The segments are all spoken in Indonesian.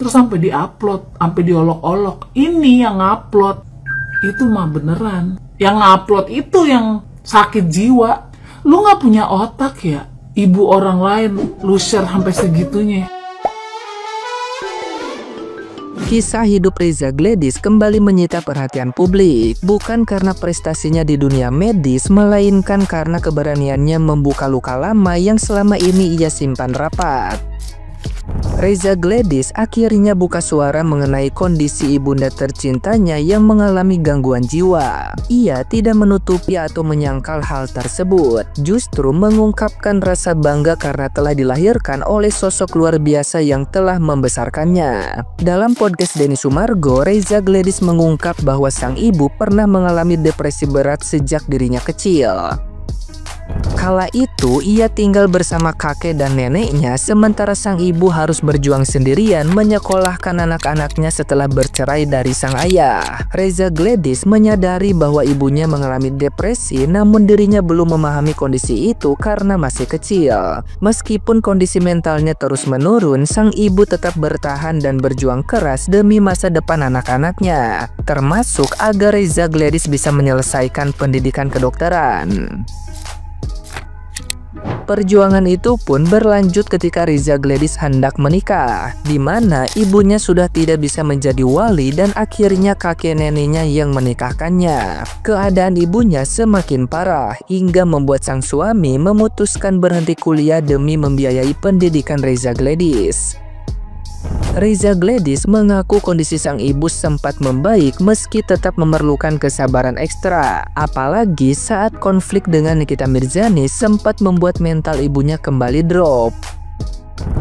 terus sampai diupload, sampai diolok-olok. Ini yang ngupload, itu mah beneran. Yang ngupload itu yang sakit jiwa. Lu nggak punya otak ya? Ibu orang lain lu share sampai segitunya. Kisah hidup Reza Gladys kembali menyita perhatian publik, bukan karena prestasinya di dunia medis, melainkan karena keberaniannya membuka luka lama yang selama ini ia simpan rapat. Reza Gladys akhirnya buka suara mengenai kondisi ibunda tercintanya yang mengalami gangguan jiwa. Ia tidak menutupi atau menyangkal hal tersebut, justru mengungkapkan rasa bangga karena telah dilahirkan oleh sosok luar biasa yang telah membesarkannya. Dalam podcast Denny Sumargo, Reza Gladys mengungkap bahwa sang ibu pernah mengalami depresi berat sejak dirinya kecil. Kala itu ia tinggal bersama kakek dan neneknya, sementara sang ibu harus berjuang sendirian menyekolahkan anak-anaknya setelah bercerai dari sang ayah. Reza Gladys menyadari bahwa ibunya mengalami depresi, namun dirinya belum memahami kondisi itu karena masih kecil. Meskipun kondisi mentalnya terus menurun, sang ibu tetap bertahan dan berjuang keras demi masa depan anak-anaknya, termasuk agar Reza Gladys bisa menyelesaikan pendidikan kedokteran. Perjuangan itu pun berlanjut ketika Reza Gladys hendak menikah, di mana ibunya sudah tidak bisa menjadi wali dan akhirnya kakek neneknya yang menikahkannya. Keadaan ibunya semakin parah hingga membuat sang suami memutuskan berhenti kuliah demi membiayai pendidikan Reza Gladys. Reza Gladys mengaku kondisi sang ibu sempat membaik meski tetap memerlukan kesabaran ekstra, apalagi saat konflik dengan Nikita Mirzani sempat membuat mental ibunya kembali drop.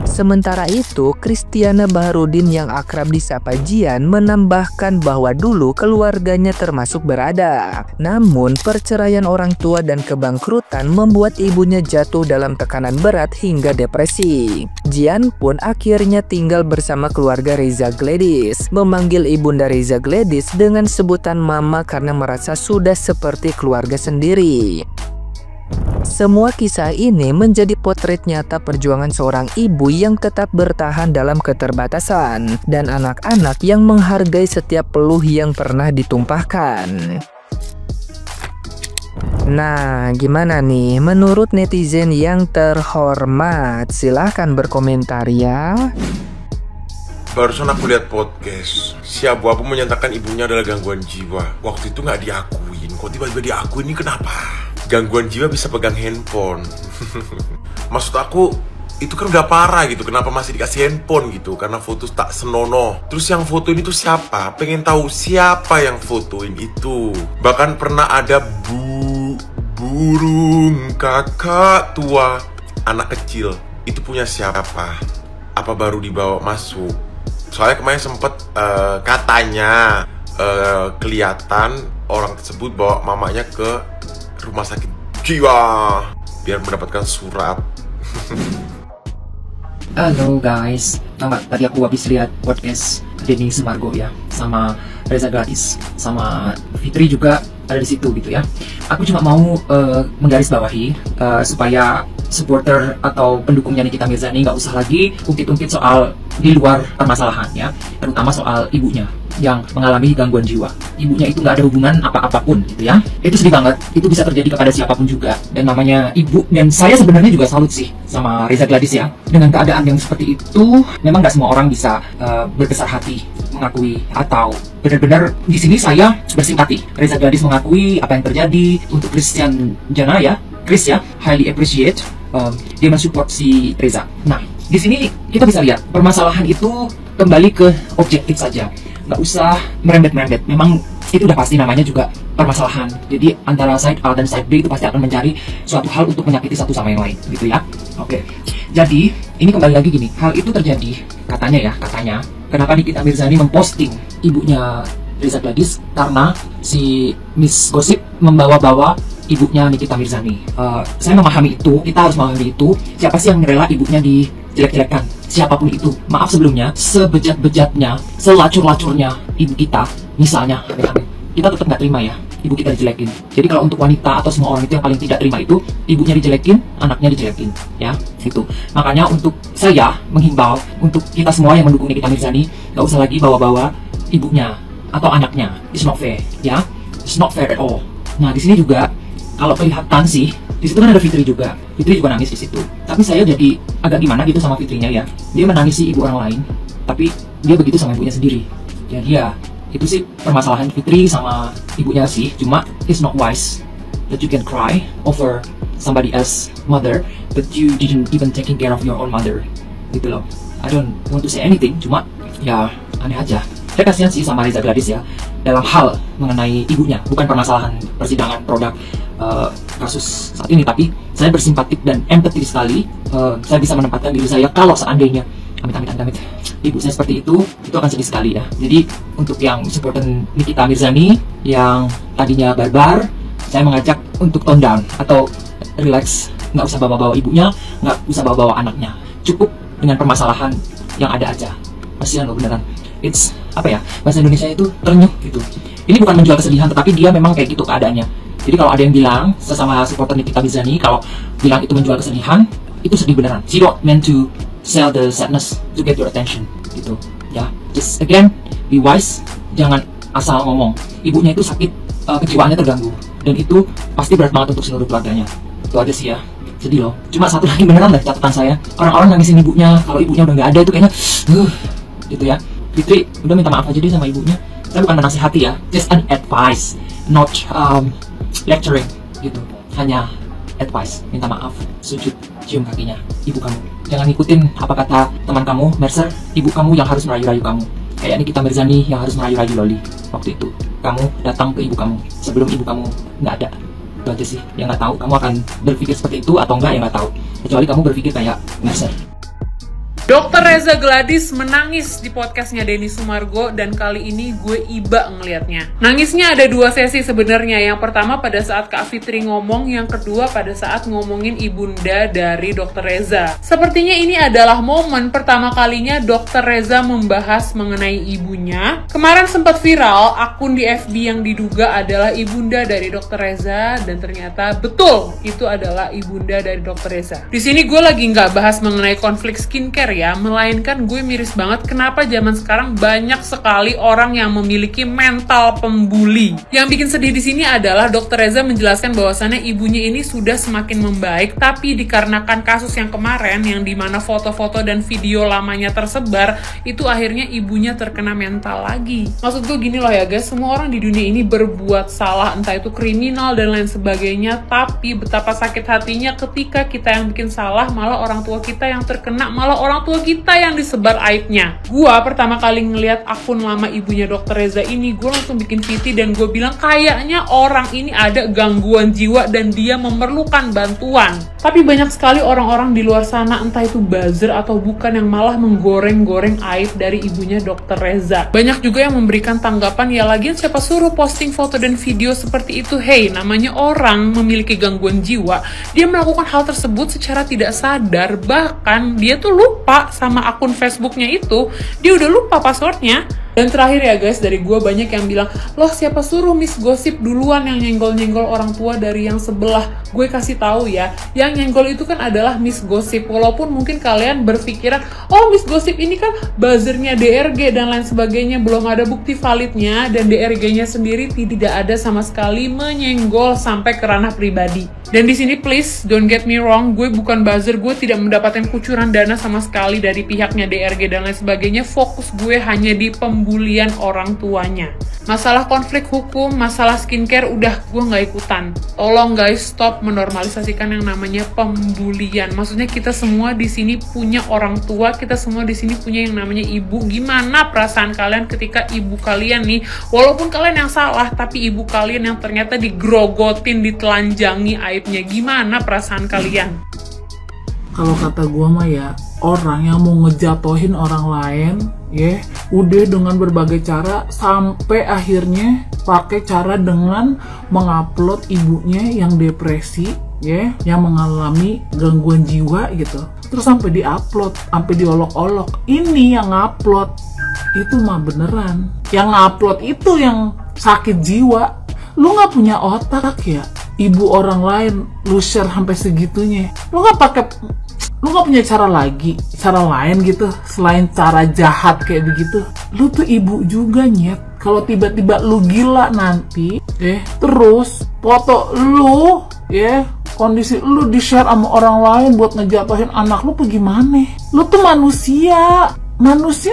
Sementara itu, Kristiana Baharudin yang akrab disapa Jian menambahkan bahwa dulu keluarganya termasuk berada. Namun, perceraian orang tua dan kebangkrutan membuat ibunya jatuh dalam tekanan berat hingga depresi. Jian pun akhirnya tinggal bersama keluarga Reza Gladys, memanggil ibunda Reza Gladys dengan sebutan mama karena merasa sudah seperti keluarga sendiri. Semua kisah ini menjadi potret nyata perjuangan seorang ibu yang tetap bertahan dalam keterbatasan dan anak-anak yang menghargai setiap peluh yang pernah ditumpahkan. Nah, gimana nih menurut netizen yang terhormat? Silahkan berkomentar ya. Barusan aku lihat podcast, si abu-abu menyatakan ibunya adalah gangguan jiwa. Waktu itu nggak diakuin, kok tiba-tiba diakuin, ini kenapa? Gangguan jiwa bisa pegang handphone. Maksud aku, itu kan udah parah gitu, kenapa masih dikasih handphone gitu? Karena foto tak senonoh. Terus yang foto ini tuh siapa? Pengen tahu siapa yang fotoin itu. Bahkan pernah ada burung kakak tua, anak kecil. Itu punya siapa? Apa baru dibawa masuk? Soalnya kemarin sempet katanya kelihatan orang tersebut bawa mamanya ke rumah sakit jiwa biar mendapatkan surat. Halo guys, tadi aku habis lihat podcast Denny Sumargo ya, sama Reza Gladys, sama Fitri juga ada di situ gitu ya. Aku cuma mau menggarisbawahi supaya supporter atau pendukungnya Nikita Mirzani nggak usah lagi ungkit-ungkit soal di luar permasalahannya, terutama soal ibunya yang mengalami gangguan jiwa. Ibunya itu nggak ada hubungan apa-apapun gitu ya. Itu sedih banget, itu bisa terjadi kepada siapapun juga. Dan namanya ibu, dan saya sebenarnya juga salut sih sama Reza Gladys ya. Dengan keadaan yang seperti itu, memang nggak semua orang bisa berbesar hati mengakui, atau benar-benar di sini saya bersimpati. Reza Gladys mengakui apa yang terjadi. Untuk Christian Jana ya, Chris ya, highly appreciate dia mensupport si Reza. Nah, di sini kita bisa lihat permasalahan itu kembali ke objektif saja. Nggak usah merembet-merembet. Memang itu udah pasti namanya juga permasalahan. Jadi antara side A dan side B itu pasti akan mencari suatu hal untuk menyakiti satu sama yang lain, gitu ya. Oke. Jadi ini kembali lagi gini, hal itu terjadi katanya kenapa Nikita Mirzani memposting ibunya Reza Gladys karena si Miss Gossip membawa-bawa ibunya Nikita Mirzani. Saya memahami itu, kita harus memahami itu. Siapa sih yang rela ibunya dijelek-jelekkan? Siapapun itu. Maaf sebelumnya, sebejat-bejatnya, selacur-lacurnya ibu kita, misalnya, kita tetap nggak terima ya. ibu kita dijelekin. Jadi kalau untuk wanita atau semua orang itu yang paling tidak terima itu ibunya dijelekin, anaknya dijelekin, ya gitu. Makanya untuk saya menghimbau untuk kita semua yang mendukung Nikita Mirzani, nggak usah lagi bawa-bawa ibunya atau anaknya. It's not fair, ya. It's not fair at all. Nah di sini juga kalau kelihatan sih, di situ kan ada Fitri juga. Fitri juga nangis di situ. Tapi saya jadi agak gimana gitu sama Fitrinya ya. Dia menangisi ibu orang lain, tapi dia begitu sama ibunya sendiri. Jadi ya itu sih permasalahan Fitri sama ibunya sih. Cuma it's not wise that you can cry over somebody else's mother, but you didn't even taking care of your own mother. Gitu loh. I don't want to say anything. Cuma ya aneh aja. Saya kasihan sih sama Reza Gladys ya dalam hal mengenai ibunya, bukan permasalahan persidangan produk kasus saat ini, tapi saya bersimpatik dan empati sekali. Saya bisa menempatkan diri saya kalau seandainya amit ibu saya seperti itu akan sedih sekali ya. Jadi untuk yang supporter Nikita Mirzani yang tadinya barbar, saya mengajak untuk tone down atau relax, nggak usah bawa-bawa ibunya, nggak usah bawa-bawa anaknya, cukup dengan permasalahan yang ada aja. Kasihan loh beneran. It's apa ya, bahasa Indonesia itu terenyuh gitu. Ini bukan menjual kesedihan, tetapi dia memang kayak gitu keadaannya. Jadi kalau ada yang bilang sesama supporter Nikita Mirzani kalau bilang itu menjual kesedihan, itu sedih beneran. She don't meant to sell the sadness to get your attention gitu ya. Just again be wise, jangan asal ngomong. Ibunya itu sakit, kejiwaannya terganggu, dan itu pasti berat banget untuk seluruh keluarganya. Itu aja sih ya, sedih loh. Cuma satu lagi beneran dari catatan saya, orang-orang nangisin ibunya kalau ibunya udah nggak ada itu kayaknya gitu ya. Fitri udah minta maaf aja deh sama ibunya. Saya bukan menasihati ya, just an advice, not lecturing gitu, hanya advice. Minta maaf, sujud, cium kakinya ibu kamu. Jangan ngikutin apa kata teman kamu Mercer, ibu kamu yang harus merayu-rayu kamu, kayak Nikita Mirzani yang harus merayu-rayu Loli. Waktu itu kamu datang ke ibu kamu sebelum ibu kamu nggak ada. Itu aja sih, yang nggak tahu kamu akan berpikir seperti itu atau enggak, ya nggak tahu, kecuali kamu berpikir kayak Mercer. Dr. Reza Gladys menangis di podcastnya Denny Sumargo, dan kali ini gue iba ngelihatnya. Nangisnya ada dua sesi sebenarnya. Yang pertama pada saat Kak Fitri ngomong, yang kedua pada saat ngomongin ibunda dari Dr. Reza. Sepertinya ini adalah momen pertama kalinya Dr. Reza membahas mengenai ibunya. Kemarin sempat viral akun di FB yang diduga adalah ibunda dari Dr. Reza, dan ternyata betul itu adalah ibunda dari Dr. Reza. Di sini gue lagi nggak bahas mengenai konflik skincare ya, melainkan gue miris banget kenapa zaman sekarang banyak sekali orang yang memiliki mental pembuli. Yang bikin sedih di sini adalah Dr. Reza menjelaskan bahwasannya ibunya ini sudah semakin membaik, tapi dikarenakan kasus yang kemarin yang dimana foto-foto dan video lamanya tersebar, itu akhirnya ibunya terkena mental lagi. Maksud gue gini loh ya guys, semua orang di dunia ini berbuat salah, entah itu kriminal dan lain sebagainya, tapi betapa sakit hatinya ketika kita yang bikin salah malah orang tua kita yang terkena, malah orang tua kita yang disebar aibnya. Gua pertama kali ngeliat akun lama ibunya Dr. Reza ini, gue langsung bikin VT dan gue bilang kayaknya orang ini ada gangguan jiwa dan dia memerlukan bantuan. Tapi banyak sekali orang-orang di luar sana, entah itu buzzer atau bukan, yang malah menggoreng-goreng aib dari ibunya Dr. Reza. Banyak juga yang memberikan tanggapan, ya lagian siapa suruh posting foto dan video seperti itu. Hey, namanya orang memiliki gangguan jiwa, dia melakukan hal tersebut secara tidak sadar, bahkan dia tuh lupa sama akun Facebooknya itu, dia udah lupa passwordnya. Dan terakhir ya guys, dari gue banyak yang bilang, loh siapa suruh Miss Gosip duluan yang nyenggol-nyenggol orang tua dari yang sebelah. Gue kasih tahu ya, yang nyenggol itu kan adalah Miss Gosip. Walaupun mungkin kalian berpikiran, oh Miss Gosip ini kan buzzernya DRG dan lain sebagainya, belum ada bukti validnya, dan DRG-nya sendiri tidak ada sama sekali menyenggol sampai ke ranah pribadi. Dan di sini please don't get me wrong, gue bukan buzzer, gue tidak mendapatkan kucuran dana sama sekali dari pihaknya DRG dan lain sebagainya. Fokus gue hanya di pembulian orang tuanya. Masalah konflik hukum, masalah skincare udah gue nggak ikutan. Tolong guys, stop menormalisasikan yang namanya pembulian. Maksudnya kita semua di sini punya orang tua, kita semua di sini punya yang namanya ibu. Gimana perasaan kalian ketika ibu kalian nih, walaupun kalian yang salah, tapi ibu kalian yang ternyata digrogotin, ditelanjangi aibnya, gimana perasaan kalian? Kalau kata gue mah ya, orang yang mau ngejatohin orang lain, ya udah dengan berbagai cara, sampai akhirnya pakai cara dengan mengupload ibunya yang depresi, ya, yang mengalami gangguan jiwa gitu, terus sampai diupload, sampai diolok-olok. Ini yang ngupload itu mah beneran, yang ngupload itu yang sakit jiwa. Lu nggak punya otak ya? Ibu orang lain lu share sampai segitunya. Lu nggak punya cara lain gitu selain cara jahat kayak begitu. Lu tuh ibu juga nyet. Kalau tiba-tiba lu gila nanti, terus foto lu, kondisi lu di-share sama orang lain buat ngejatuhin anak lu, gimana? Lu tuh manusia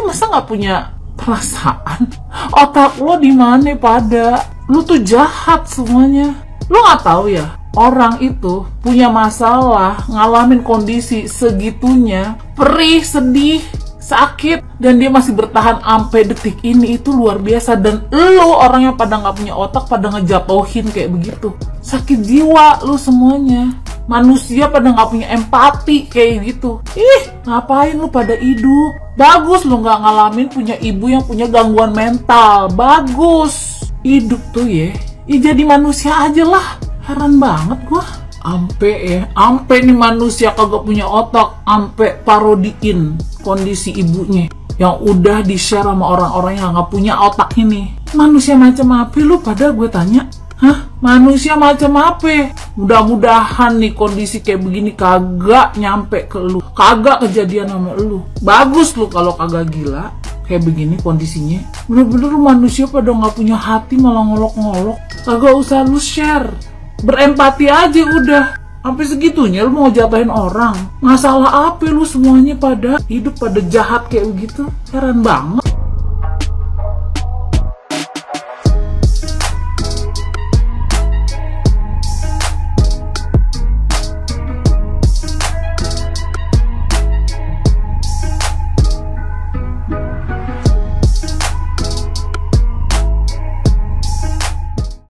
masa nggak punya perasaan? Otak lu di mana pada? Lu tuh jahat semuanya. Lu nggak tahu ya? Orang itu punya masalah, ngalamin kondisi segitunya, perih, sedih, sakit, dan dia masih bertahan sampai detik ini, itu luar biasa. Dan lu orang yang pada nggak punya otak, pada ngejatuhin kayak begitu, sakit jiwa lu semuanya. Manusia pada nggak punya empati kayak gitu. Ngapain lu pada hidup? Bagus lu nggak ngalamin punya ibu yang punya gangguan mental. Bagus hidup tuh jadi manusia aja lah. Heran banget gua. Ampe nih manusia kagak punya otak, ampe parodiin kondisi ibunya yang udah di-share sama orang-orang yang nggak punya otak ini. Manusia macam apa lu pada, gue tanya? Manusia macam apa? Mudah-mudahan nih kondisi kayak begini kagak nyampe ke lu, kagak kejadian sama lu. Bagus lu kalau kagak gila kayak begini kondisinya. Bener-bener manusia pada nggak punya hati, malah ngolok-ngolok. Kagak usah lu share, berempati aja udah. Sampai segitunya lu mau jatuhin orang. Masalah apa lu semuanya pada hidup pada jahat kayak begitu? Heran banget.